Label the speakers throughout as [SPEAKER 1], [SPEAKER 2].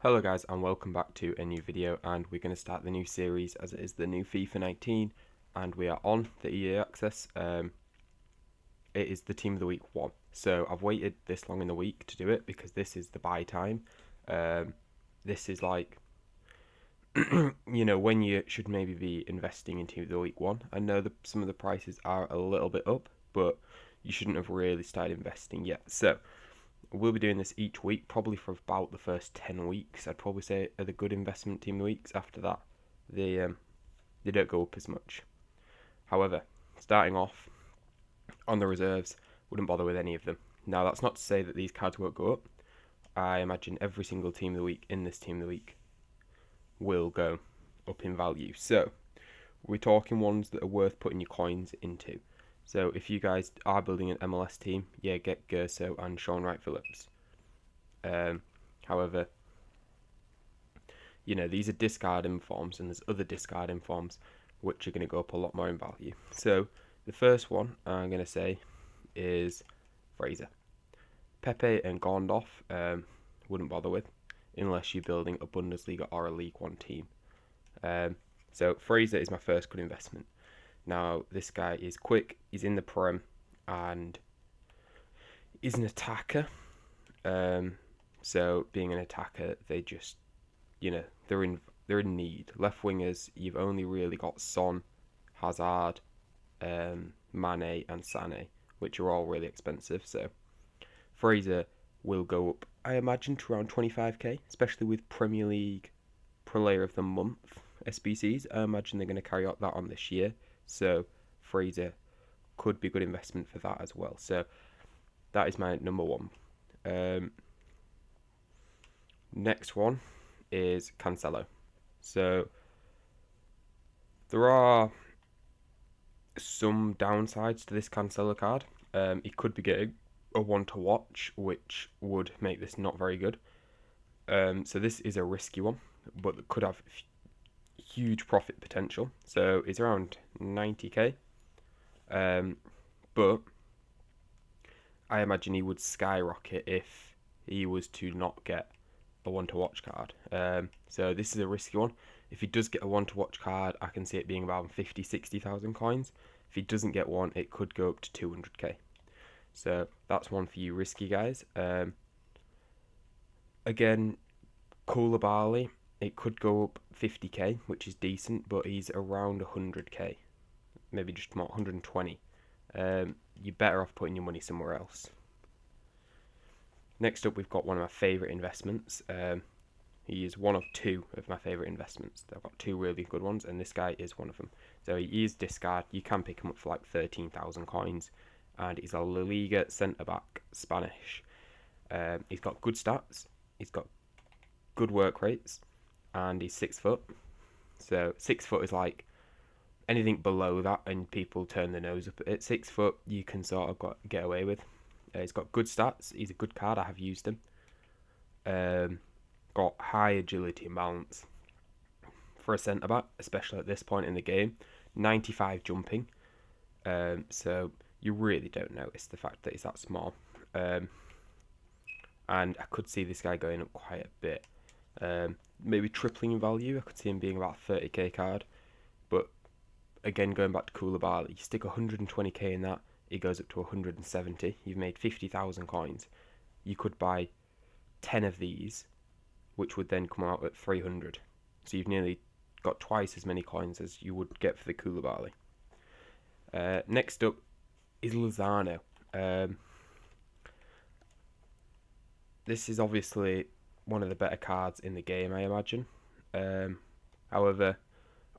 [SPEAKER 1] Hello guys and welcome back to a new video, and we're going to start the new series as it is the new FIFA 19 and we are on the EA access. It is the Team of the Week 1. So I've waited this long in the week to do it because this is the buy time. This is like, when you should maybe be investing in Team of the Week 1. I know that some of the prices are a little bit up, but you shouldn't have really started investing yet. So we'll be doing this each week, probably for about the first 10 weeks. I'd probably say are the good investment team weeks. After that, they don't go up as much. However, starting off on the reserves, wouldn't bother with any of them. Now, that's not to say that these cards won't go up. I imagine every single team of the week in this team of the week will go up in value. So we're talking ones that are worth putting your coins into. So if you guys are building an MLS team, yeah, get Gerso and Sean Wright-Phillips. However, these are discarding forms, and there's other discarding forms which are going to go up a lot more in value. So the first one I'm going to say is Fraser. Pepe and Gondorf wouldn't bother with unless you're building a Bundesliga or a League One team. So Fraser is my first good investment. Now, this guy is quick, he's in the Prem, and he's an attacker. So, being an attacker, they just, they're in need. Left wingers, you've only really got Son, Hazard, Mane, and Sané, which are all really expensive. So, Fraser will go up, I imagine, to around 25k, especially with Premier League Player of the Month SBCs. I imagine they're going to carry out that on this year. So Fraser could be a good investment for that as well. So that is my number one. Next one is Kinsella. So there are some downsides to this Kinsella card. He could be getting a one to watch, which would make this not very good. So this is a risky one, but could have huge profit potential. So it's around 90k, but I imagine he would skyrocket if he was to not get a one to watch card. So this is a risky one. If he does get a one to watch card, I can see it being about 50,000-60,000 coins. If he doesn't get one, it could go up to 200k. So that's one for you risky guys. Again, Koulibaly, it could go up 50k, which is decent, but he's around 100k, maybe just more 120. You're better off putting your money somewhere else. Next up, we've got one of my favourite investments. He is one of two of my favourite investments. I've got two really good ones, and this guy is one of them. So he is discard. You can pick him up for like 13,000 coins, and he's a La Liga centre-back, Spanish. He's got good stats. He's got good work rates. And he's 6 foot. So 6 foot is like anything below that, and people turn their nose up at it. 6 foot, you can sort of get away with. He's got good stats. He's a good card. I have used him. Got high agility and balance for a centre back, especially at this point in the game. 95 jumping. So you really don't notice the fact that he's that small. And I could see this guy going up quite a bit. Maybe tripling in value. I could see him being about 30k card. But again, going back to Koulibaly, you stick 120k in that, it goes up to 170. You've made 50,000 coins. You could buy 10 of these, which would then come out at 300. So you've nearly got twice as many coins as you would get for the Koulibaly. Next up is Lisanna. This is obviously one of the better cards in the game, I imagine. However,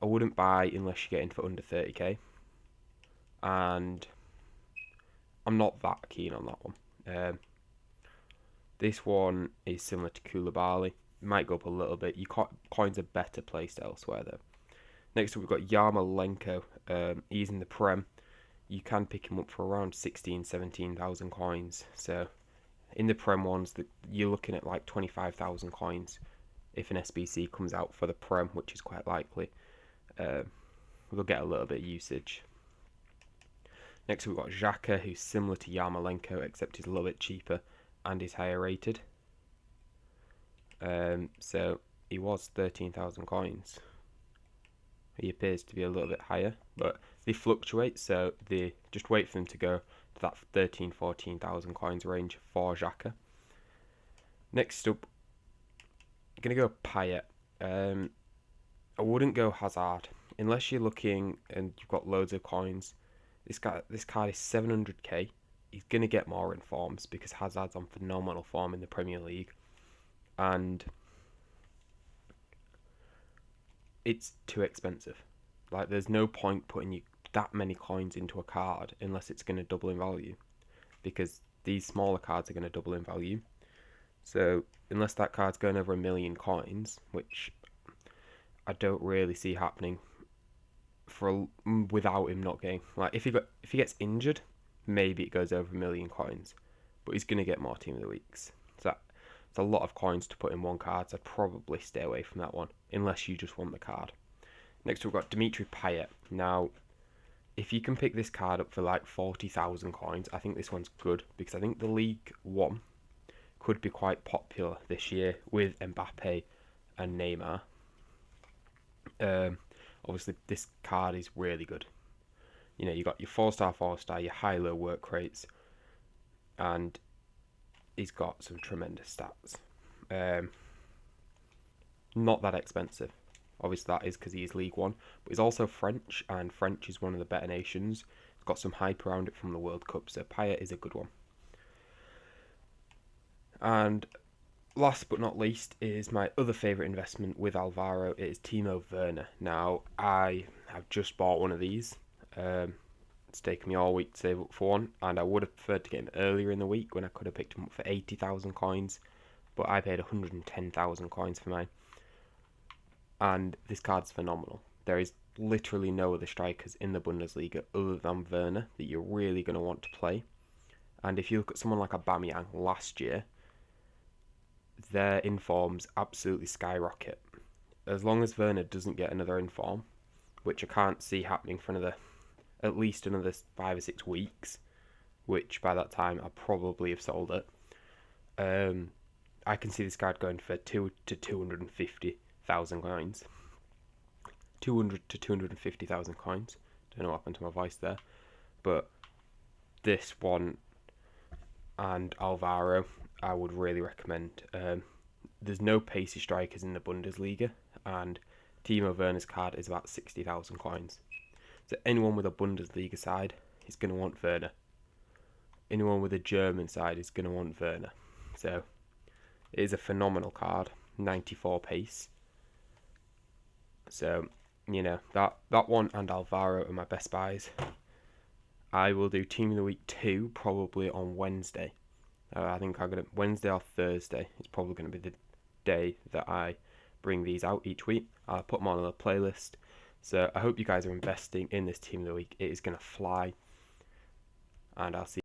[SPEAKER 1] I wouldn't buy unless you get in for under 30k. And I'm not that keen on that one. This one is similar to Koulibaly. It might go up a little bit. Your coins are better placed elsewhere, though. Next up, we've got Yah Malenko. He's in the Prem. You can pick him up for around 17,000 coins. So in the Prem ones, you're looking at like 25,000 coins if an SBC comes out for the Prem, which is quite likely. We'll get a little bit of usage. Next we've got Xhaka, who's similar to Yah Malenko, except he's a little bit cheaper and is higher rated. So he was 13,000 coins. He appears to be a little bit higher, but they fluctuate, so they just wait for them to go to that 14,000 coins range for Xhaka. Next up, I'm going to go Payet. I wouldn't go Hazard unless you're looking and you've got loads of coins. This card is 700k. He's going to get more in forms because Hazard's on phenomenal form in the Premier League, and it's too expensive. Like, there's no point putting that many coins into a card unless it's going to double in value, because these smaller cards are going to double in value. So unless that card's going over 1 million coins, which I don't really see happening without him not getting, like, if he gets injured, maybe it goes over 1 million coins, but he's going to get more Team of the Weeks. So it's a lot of coins to put in one card, so I'd probably stay away from that one unless you just want the card. Next we've got Dimitri Payet. Now, if you can pick this card up for like 40,000 coins, I think this one's good, because I think the League One could be quite popular this year with Mbappe and Neymar. Obviously, this card is really good. You know, you got your 4-star, your high-low work rates, and he's got some tremendous stats. Not that expensive. Obviously, that is because he is League One, but he's also French, and French is one of the better nations. He's got some hype around it from the World Cup, so Payet is a good one. And last but not least is my other favourite investment with Alvaro. It is Tino Verna. Now, I have just bought one of these. It's taken me all week to save up for one, and I would have preferred to get him earlier in the week when I could have picked him up for 80,000 coins, but I paid 110,000 coins for mine. And this card's phenomenal. There is literally no other strikers in the Bundesliga other than Verna that you're really going to want to play. And if you look at someone like Aubameyang last year, their informs absolutely skyrocket. As long as Verna doesn't get another inform, which I can't see happening for at least another 5 or 6 weeks, which by that time I'll probably have sold it. I can see this card going for 2 to 250,000 coins. 200 to 250,000 coins. Don't know what happened to my voice there. But this one and Alvaro, I would really recommend. There's no pacey strikers in the Bundesliga, and Timo Werner's card is about 60,000 coins. So anyone with a Bundesliga side is going to want Werner. Anyone with a German side is going to want Werner. So it is a phenomenal card, 94 pace. So, you know, that one and Alvaro are my best buys. I will do Team of the Week 2 probably on Wednesday. I think Wednesday or Thursday is probably going to be the day that I bring these out each week. I'll put them on a playlist. So I hope you guys are investing in this Team of the Week. It is going to fly. And I'll see